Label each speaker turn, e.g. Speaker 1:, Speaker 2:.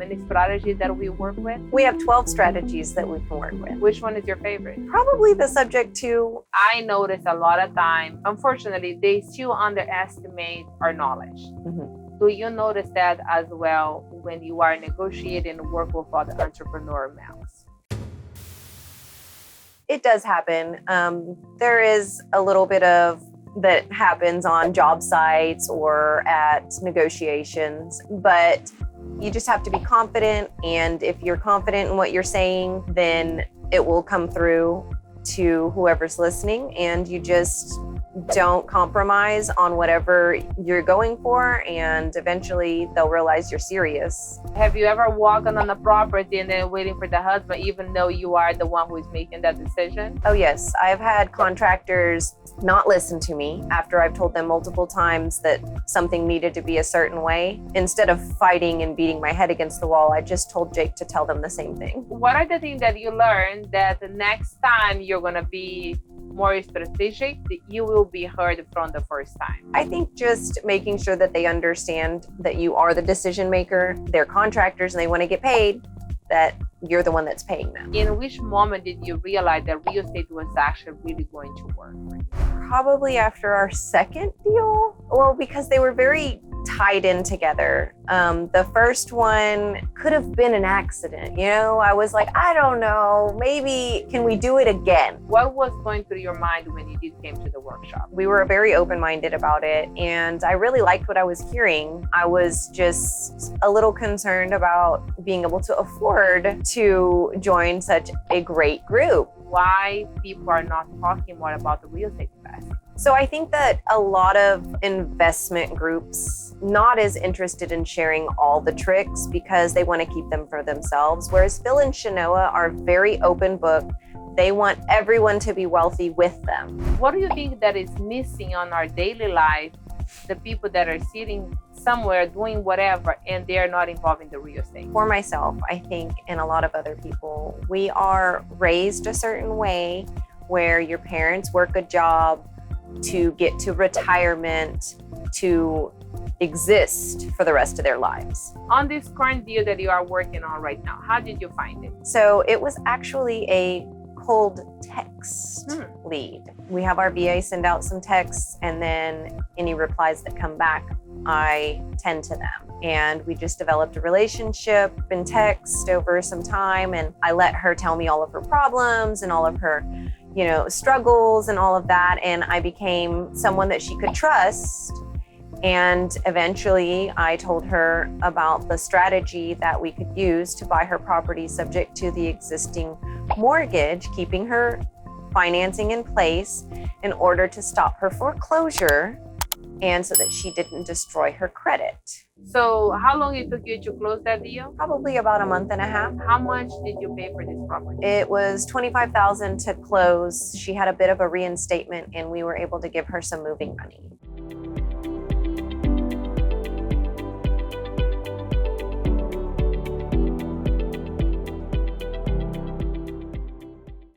Speaker 1: many strategies that we work with?
Speaker 2: We have 12 strategies that we can work with.
Speaker 1: Which one is your favorite?
Speaker 2: Probably the subject to.
Speaker 1: I notice a lot of time, unfortunately, they still underestimate our knowledge. Do you notice that as well when you are negotiating work with other entrepreneur males?
Speaker 2: It does happen. There is a little bit of that happens on job sites or at negotiations, but you just have to be confident. And if you're confident in what you're saying, then it will come through to whoever's listening, and you just don't compromise on whatever you're going for, and eventually they'll realize you're serious.
Speaker 1: Have you ever walked on a property and then waiting for the husband, even though you are the one who is making that decision?
Speaker 2: Oh yes, I've had contractors not listen to me after I've told them multiple times that something needed to be a certain way. Instead of fighting and beating my head against the wall, I just told Jake to tell them the same thing.
Speaker 1: What are the things that you learned that the next time you're going to be more strategic, that you will be heard from the first time?
Speaker 2: I think just making sure that they understand that you are the decision maker, they're contractors and they want to get paid, that you're the one that's paying them.
Speaker 1: In which moment did you realize that real estate was actually really going to work for you?
Speaker 2: Probably after our second deal. Well, because they were very tied in together. The first one could have been an accident. I was like, I don't know, maybe can we do it again?
Speaker 1: What was going through your mind when you did came to the workshop?
Speaker 2: We were very open-minded about it, and I really liked what I was hearing. I was just a little concerned about being able to afford to join such a great group.
Speaker 1: Why people are not talking more about the real estate investing?
Speaker 2: So I think that a lot of investment groups not as interested in sharing all the tricks because they want to keep them for themselves, whereas Phil and Shanoa are very open book. They want everyone to be wealthy with them.
Speaker 1: What do you think that is missing on our daily life? The people that are sitting somewhere doing whatever and they're not involved in the real estate?
Speaker 2: For myself, I think, and a lot of other people, we are raised a certain way where your parents work a job to get to retirement, to exist for the rest of their lives.
Speaker 1: On this current deal that you are working on right now, how did you find it?
Speaker 2: So it was actually a cold text lead. We have our VA send out some texts, and then any replies that come back, I tend to them. And we just developed a relationship in text over some time, and I let her tell me all of her problems and all of her struggles and all of that. And I became someone that she could trust. And eventually I told her about the strategy that we could use to buy her property subject to the existing mortgage, keeping her financing in place in order to stop her foreclosure and so that she didn't destroy her credit.
Speaker 1: So how long it took you to close that deal?
Speaker 2: Probably about a month and a half.
Speaker 1: How much did you pay for this property?
Speaker 2: It was $25,000 to close. She had a bit of a reinstatement and we were able to give her some moving money.